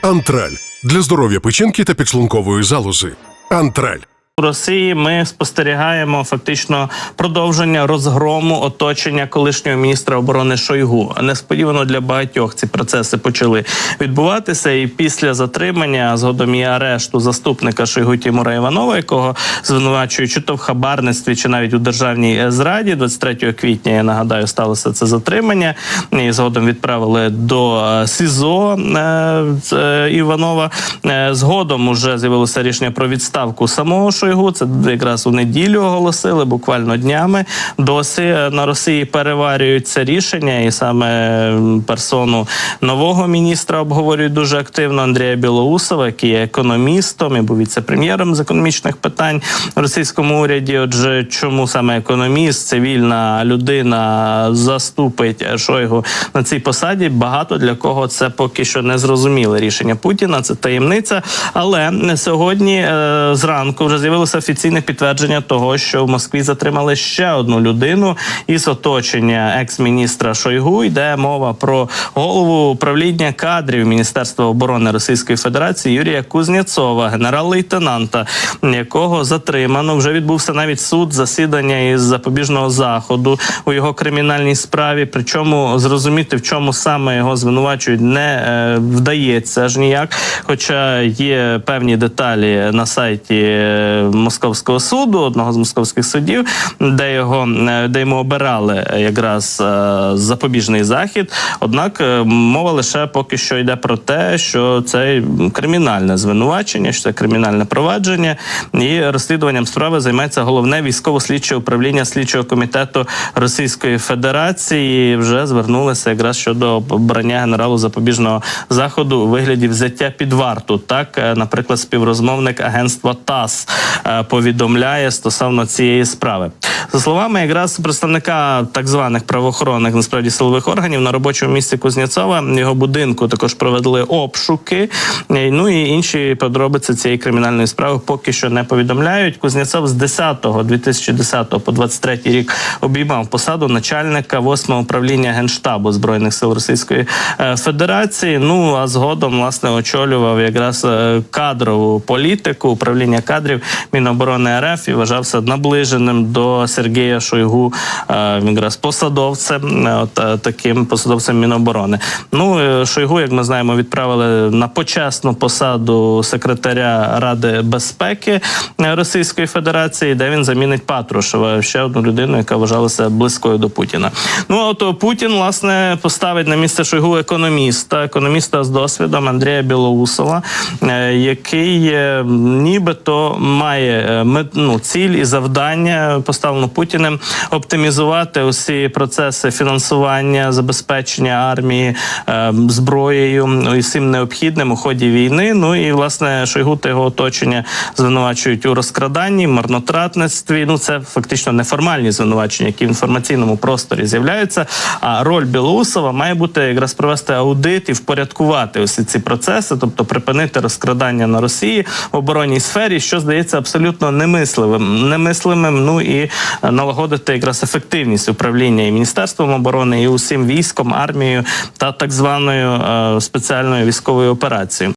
Антраль для здоров'я печінки та підшлункової залози. Антраль. У Росії ми спостерігаємо фактично продовження розгрому оточення колишнього міністра оборони Шойгу. Несподівано для багатьох ці процеси почали відбуватися, і після затримання, а згодом і арешту заступника Шойгу Тимура Іванова, якого звинувачують чи то в хабарництві, чи навіть у державній зраді, 23 квітня, я нагадаю, сталося це затримання, і згодом відправили до СІЗО Іванова. Згодом уже з'явилося рішення про відставку самого Шойгу. Це якраз у неділю оголосили, буквально днями. Досі на Росії переварюють це рішення, і саме персону нового міністра обговорюють дуже активно, Андрія Білоусова, який є економістом і був віце-прем'єром з економічних питань в російському уряді. Отже, чому саме економіст, цивільна людина заступить Шойгу на цій посаді, багато для кого це поки що не зрозуміле рішення Путіна, це таємниця. Але сьогодні зранку вже з'явилося офіційне підтвердження того, що в Москві затримали ще одну людину із оточення екс-міністра Шойгу. Йде мова про голову управління кадрів Міністерства оборони Російської Федерації Юрія Кузнєцова, генерал-лейтенанта, якого затримано. Вже відбувся навіть суд, засідання із запобіжного заходу у його кримінальній справі. Причому зрозуміти, в чому саме його звинувачують, не вдається аж ніяк. Хоча є певні деталі на сайті Московського суду, одного з московських судів, де йому обирали якраз запобіжний захід. Однак мова лише поки що йде про те, що це кримінальне звинувачення, що це кримінальне провадження, і розслідуванням справи займається головне військово-слідче управління слідчого комітету Російської Федерації. Вже звернулися якраз щодо обрання генералу запобіжного заходу у вигляді взяття під варту. Так, наприклад, співрозмовник агентства ТАСС повідомляє стосовно цієї справи. За словами якраз представника так званих правоохоронних, насправді, силових органів, на робочому місці Кузнєцова, його будинку також провели обшуки. Ну і інші подробиці цієї кримінальної справи поки що не повідомляють. Кузнєцов з 2010 по 23 рік обіймав посаду начальника 8-го управління Генштабу Збройних сил Російської Федерації. Ну, а згодом, власне, очолював якраз кадрову політику, управління кадрів Міноборони РФ і вважався наближеним до Сергія Шойгу, якраз посадовцем, таким посадовцем Міноборони. Ну, Шойгу, як ми знаємо, відправили на почесну посаду секретаря Ради безпеки Російської Федерації, де він замінить Патрушева, ще одну людину, яка вважалася близькою до Путіна. Ну, а от Путін, власне, поставить на місце Шойгу економіста з досвідом Андрія Білоусова, який нібито має ціль і завдання, поставлено Путіним, оптимізувати усі процеси фінансування, забезпечення армії зброєю і всім необхідним у ході війни. Ну і, власне, Шойгу та його оточення звинувачують у розкраданні, марнотратництві. Ну, це фактично неформальні звинувачення, які в інформаційному просторі з'являються. А роль Білоусова має бути якраз провести аудит і впорядкувати усі ці процеси, тобто припинити розкрадання на Росії в оборонній сфері, що здається абсолютно немислимим, ну і налагодити якраз ефективність управління і Міністерством оборони, і усім військом, армією та так званою спеціальною військовою операцією.